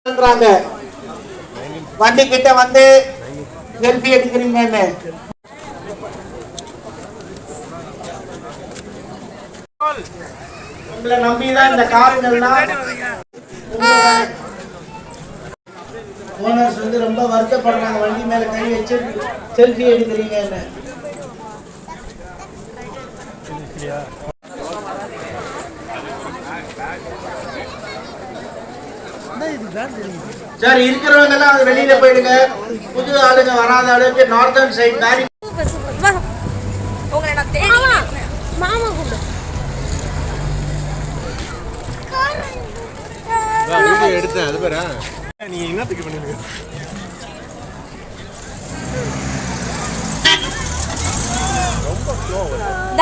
சொல்றாங்க வண்டி கிட்ட வந்து செல்ஃபி எடுக்கிறீங்கன்னு. உங்களை நம்பிதான் இந்த காருங்கள்லாம் ஓனர்ஸ் வந்து ரொம்ப வருத்தப்படுறாங்க, வண்டி மேல கை வச்சு செல்ஃபி எடுக்கிறீங்கன்னு. சார் இருக்கிறவங்க எல்லாம் வெளியில போயிடுங்க. புது ஆளுங்க வராத அளவுக்கு நார்தர்ன் சைட் பேரி மாமா கூப்பிடு. வீடியோ எடுத்தேன் அது பேரா நீங்க என்னத்துக்கு பண்ணுவீங்க?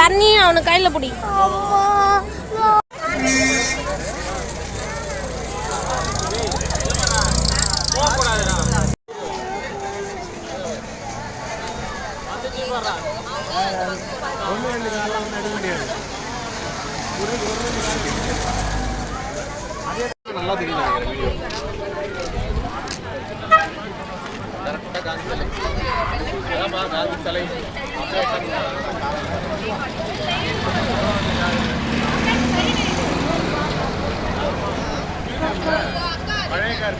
தண்ணி அவனுக்கு கையில பிடி. நல்லா தெரியும் பழைய கார்